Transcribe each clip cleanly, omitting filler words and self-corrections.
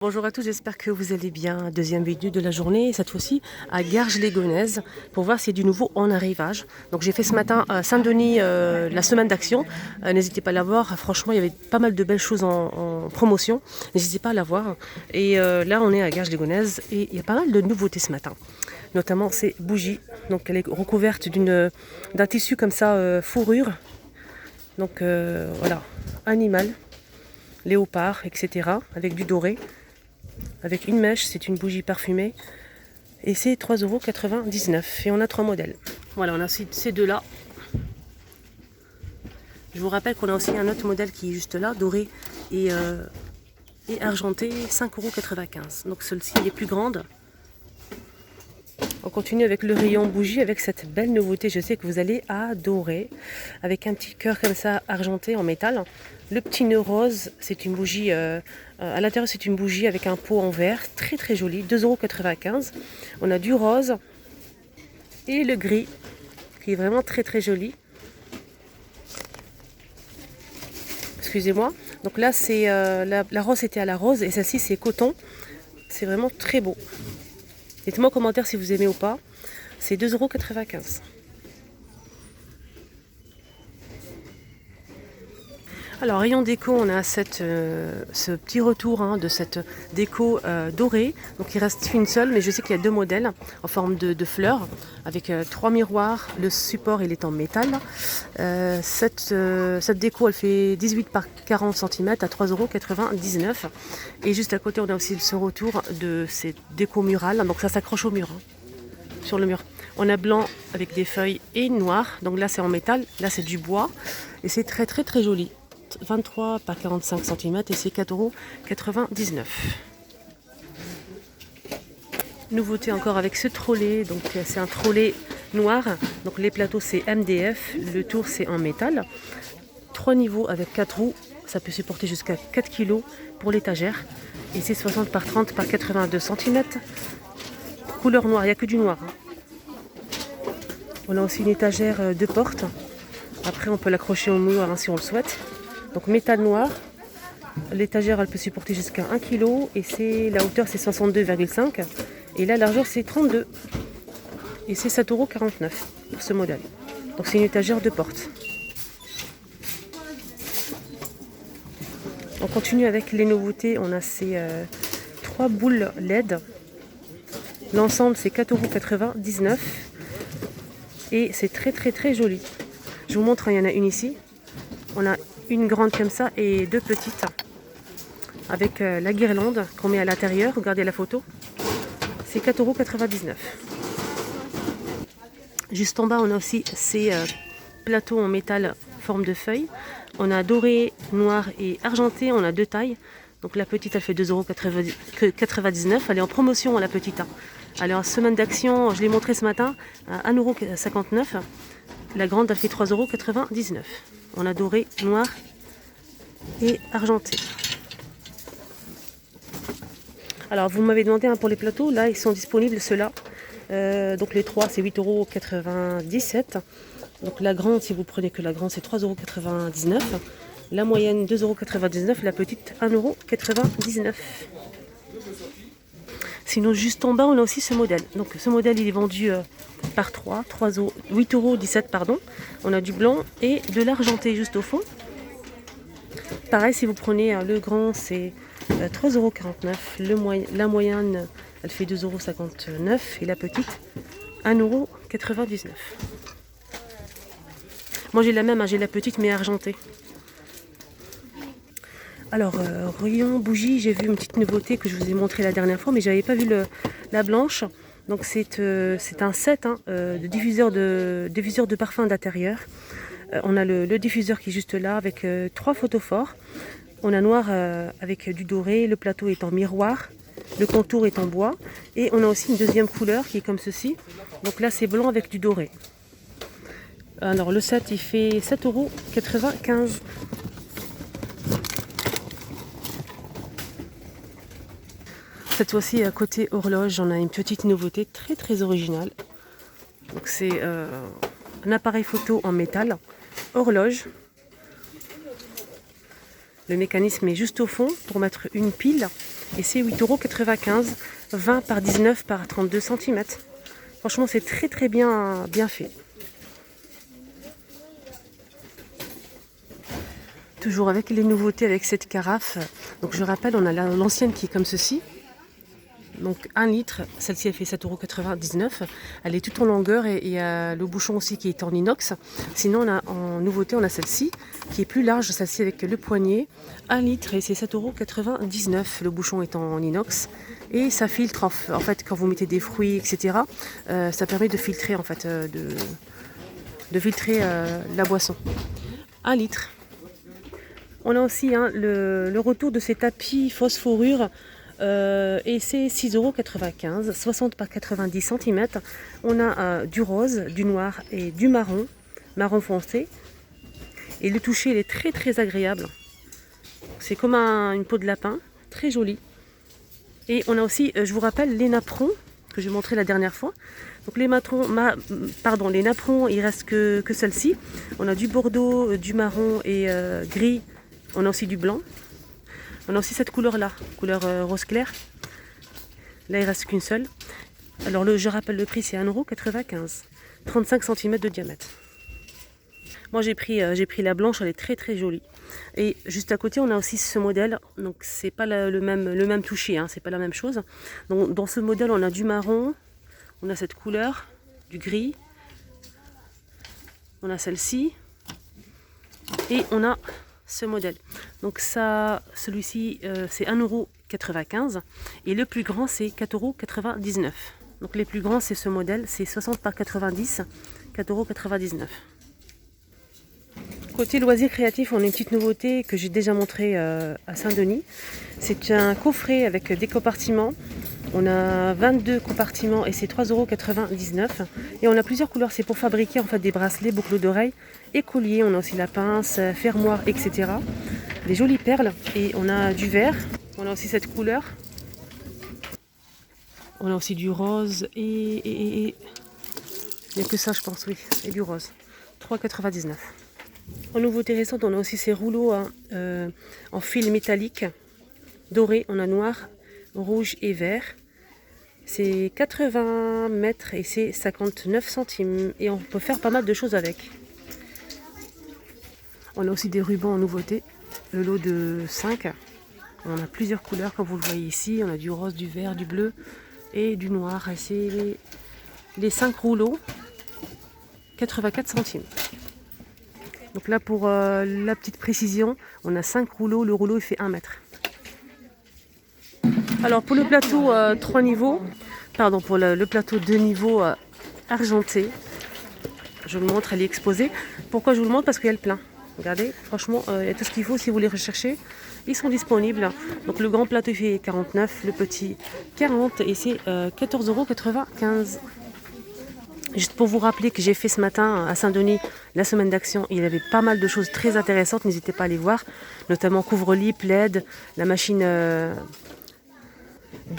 Bonjour à tous, j'espère que vous allez bien. Deuxième vidéo de la journée, cette fois-ci à Garges-les-Gonesse, pour voir s'il y a du nouveau en arrivage. Donc j'ai fait ce matin à Saint-Denis la semaine d'action. N'hésitez pas à la voir, franchement il y avait pas mal de belles choses en promotion. N'hésitez pas à la voir. Et là on est à Garges-les-Gonesse et il y a pas mal de nouveautés ce matin. Notamment ces bougies. Donc elle est recouverte d'un tissu comme ça, fourrure. Donc voilà, animal, léopard, etc. avec du doré. Avec une mèche, c'est une bougie parfumée. Et c'est 3,99 €. Et on a 3 modèles. Voilà, on a ces deux-là. Je vous rappelle qu'on a aussi un autre modèle qui est juste là, doré et argenté, 5,95 €. Donc celle-ci est plus grande. On continue avec le rayon bougie, avec cette belle nouveauté, je sais que vous allez adorer. Avec un petit cœur comme ça, argenté en métal. Le petit nœud rose, c'est une bougie, à l'intérieur c'est une bougie avec un pot en verre, très très joli, 2,95 €. On a du rose et le gris, qui est vraiment très très joli. Excusez-moi. Donc là, c'est la rose était à la rose et celle-ci c'est coton. C'est vraiment très beau. Dites-moi en commentaire si vous aimez ou pas. C'est 2,95 €. Alors, rayon déco, on a ce petit retour de cette déco dorée. Donc, il reste une seule, mais je sais qu'il y a deux modèles en forme de fleurs avec 3 miroirs. Le support, il est en métal. Cette déco, elle fait 18 par 40 cm à 3,99 €. Et juste à côté, on a aussi ce retour de ces décos murales. Donc, ça s'accroche au mur, sur le mur. On a blanc avec des feuilles et noir. Donc là, c'est en métal. Là, c'est du bois. Et c'est très, très, très joli. 23 par 45 cm et c'est 4,99 €. Nouveauté encore avec ce trolley, donc c'est un trolley noir, donc les plateaux c'est MDF, le tour c'est en métal, 3 niveaux avec 4 roues, ça peut supporter jusqu'à 4 kg pour l'étagère et c'est 60 par 30 par 82 cm, couleur noire, il n'y a que du noir. On a aussi une étagère de porte, après on peut l'accrocher au mur si on le souhaite. Donc métal noir, l'étagère elle peut supporter jusqu'à 1 kg et la hauteur c'est 62,5 € et la largeur c'est 32 et c'est 7,49 € pour ce modèle. Donc c'est une étagère de porte. On continue avec les nouveautés, on a ces 3 boules LED. L'ensemble c'est 4,99 € et c'est très très très joli. Je vous montre, il y en a une ici. On a une grande comme ça et deux petites avec la guirlande qu'on met à l'intérieur. Regardez la photo, c'est 4,99 €. Juste en bas on a aussi ces plateaux en métal forme de feuille. On a doré, noir et argenté, on a deux tailles. Donc la petite elle fait 2,99 €, elle est en promotion la petite. Elle est en semaine d'action, je l'ai montré ce matin à 1,59 €. La grande elle fait 3,99 €. On a doré, noir et argenté. Alors vous m'avez demandé pour les plateaux, là ils sont disponibles ceux-là. Donc les trois c'est 8,97 €. Donc la grande, si vous prenez que la grande, c'est 3,99 €. La moyenne 2,99 €, la petite 1,99 €. Sinon juste en bas on a aussi ce modèle. Donc ce modèle il est vendu par 8,17 € pardon. On a du blanc et de l'argenté juste au fond. Pareil, si vous prenez le grand c'est 3,49 €. La moyenne elle fait 2,59 € et la petite 1,99 €. Moi j'ai la même, j'ai la petite mais argentée. Alors, rayon bougie, j'ai vu une petite nouveauté que je vous ai montré la dernière fois, mais j'avais pas vu la blanche. Donc c'est un set de diffuseur de parfum d'intérieur. On a le diffuseur qui est juste là avec 3 photophores. On a noir avec du doré, le plateau est en miroir, le contour est en bois. Et on a aussi une deuxième couleur qui est comme ceci. Donc là c'est blanc avec du doré. Alors le set il fait 7,95 €. Cette fois-ci à côté horloge, on a une petite nouveauté très très originale. Donc c'est un appareil photo en métal, horloge. Le mécanisme est juste au fond pour mettre une pile Et c'est 8,95 €, 20 par 19 par 32 cm. Franchement, c'est très bien fait. Toujours avec les nouveautés avec cette carafe. Donc je rappelle, on a l'ancienne qui est comme ceci. Donc 1 litre, celle-ci elle fait 7,99 €. Elle est toute en longueur et il y a le bouchon aussi qui est en inox. Sinon en nouveauté on a celle-ci qui est plus large, celle-ci avec le poignet. 1 litre et c'est 7,99 €. Le bouchon est en inox et ça filtre en fait quand vous mettez des fruits etc. Ça permet de filtrer en fait de filtrer la boisson. 1 litre. On a aussi le retour de ces tapis phosphorure. Et c'est 6,95 €, 60 par 90 cm. On a du rose, du noir et du marron foncé. Et le toucher il est très agréable. C'est comme une peau de lapin, très joli. Et on a aussi, je vous rappelle, les napperons que j'ai montré la dernière fois. Donc les napperons, il reste que celle-ci. On a du bordeaux, du marron et gris. On a aussi du blanc. On a aussi cette couleur-là, couleur rose clair. Là, il ne reste qu'une seule. Alors, je rappelle le prix, c'est 1,95 €, 35 cm de diamètre. Moi, j'ai pris la blanche, elle est très jolie. Et juste à côté, on a aussi ce modèle. Donc, c'est pas le même toucher, c'est pas la même chose. Donc, dans ce modèle, on a du marron, on a cette couleur, du gris. On a celle-ci. Et on a ce modèle. Donc celui-ci c'est 1,95 € et le plus grand c'est 4,99 €. Donc les plus grands c'est ce modèle, c'est 60 par 90, 4,99 €. Côté loisirs créatifs, on a une petite nouveauté que j'ai déjà montrée à Saint-Denis. C'est un coffret avec des compartiments. On a 22 compartiments et c'est 3,99 €. Et on a plusieurs couleurs, c'est pour fabriquer en fait des bracelets, boucles d'oreilles et colliers. On a aussi la pince, fermoir, etc. Des jolies perles et on a du vert. On a aussi cette couleur. On a aussi du rose et il n'y a que ça je pense, oui, et du rose. 3,99 €. En nouveauté récente, on a aussi ces rouleaux en fil métallique doré. On a noir, rouge et vert. C'est 80 mètres et c'est 59 centimes. Et on peut faire pas mal de choses avec. On a aussi des rubans en nouveauté. Le lot de 5. On a plusieurs couleurs comme vous le voyez ici. On a du rose, du vert, du bleu et du noir. Et c'est les 5 rouleaux. 84 centimes. Donc là pour la petite précision, on a 5 rouleaux. Le rouleau il fait 1 mètre. Alors pour le plateau 3 niveaux, pour le plateau 2 niveaux argenté, je vous le montre, elle est exposée. Pourquoi je vous le montre? Parce qu'il y a le plein. Regardez, franchement, il y a tout ce qu'il faut si vous les recherchez. Ils sont disponibles. Donc le grand plateau fait 49, le petit 40 et c'est 14,95 €. Juste pour vous rappeler que j'ai fait ce matin à Saint-Denis la semaine d'action, il y avait pas mal de choses très intéressantes, n'hésitez pas à les voir, notamment couvre-lit, plaid, la machine de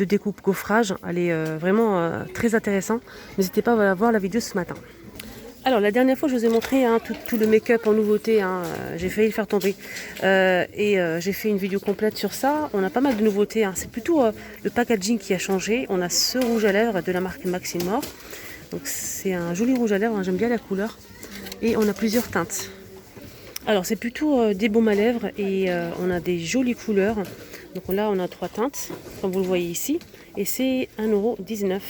découpe gaufrage, elle est vraiment très intéressante. N'hésitez pas à voir la vidéo ce matin. Alors la dernière fois je vous ai montré tout le make-up en nouveauté, j'ai failli le faire tomber j'ai fait une vidéo complète sur ça. On a pas mal de nouveautés, c'est plutôt le packaging qui a changé. On a ce rouge à lèvres de la marque Maxine Mort. Donc c'est un joli rouge à lèvres, j'aime bien la couleur. Et on a plusieurs teintes. Alors c'est plutôt des baumes à lèvres et on a des jolies couleurs. Donc là on a 3 teintes, comme vous le voyez ici. Et c'est 1,19 €.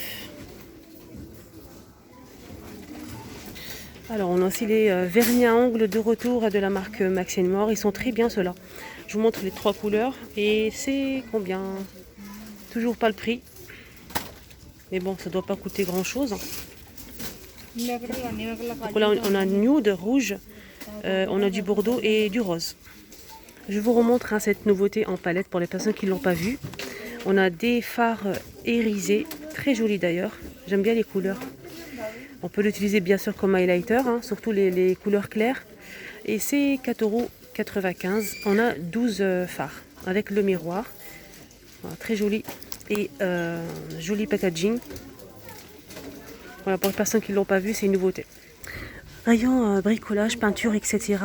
Alors on a aussi les vernis à ongles de retour de la marque Maxine Mort. Ils sont très bien ceux-là. Je vous montre les 3 couleurs. Et c'est combien? Toujours pas le prix. Mais bon, ça doit pas coûter grand-chose. Donc là on a nude, rouge, on a du bordeaux et du rose. Je vous remontre cette nouveauté en palette pour les personnes qui ne l'ont pas vue. On a des fards irisés, très jolis d'ailleurs. J'aime bien les couleurs. On peut l'utiliser bien sûr comme highlighter, surtout les couleurs claires. Et c'est 4,95 €. On a 12 fards avec le miroir. Voilà, très joli. Et joli packaging. Voilà, pour les personnes qui ne l'ont pas vu, c'est une nouveauté. Rayon bricolage, peinture, etc.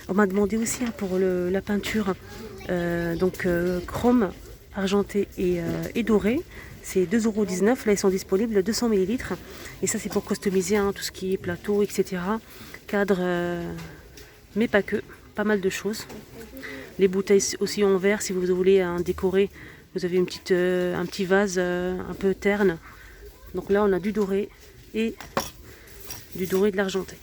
On m'a demandé aussi pour la peinture chrome argenté et doré. C'est 2,19 €. Là, ils sont disponibles 200 ml. Et ça, c'est pour customiser tout ce qui est plateau, etc. Cadre, mais pas que. Pas mal de choses. Les bouteilles aussi en verre, si vous voulez décorer. Vous avez un petit vase un peu terne. Donc là, on a du doré et de l'argenté.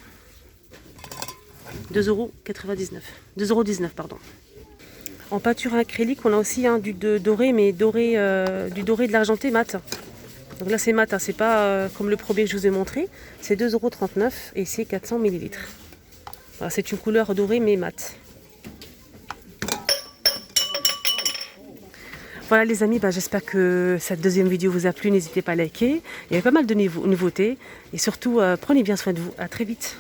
2,99 €. Pardon. En peinture acrylique, on a aussi du doré, mais du doré de l'argenté mat. Donc là, c'est mat, c'est pas comme le premier que je vous ai montré. C'est 2,39 € et c'est 400 ml. Voilà, c'est une couleur dorée, mais mat. Voilà les amis, j'espère que cette deuxième vidéo vous a plu. N'hésitez pas à liker. Il y avait pas mal de nouveautés. Et surtout, prenez bien soin de vous. À très vite.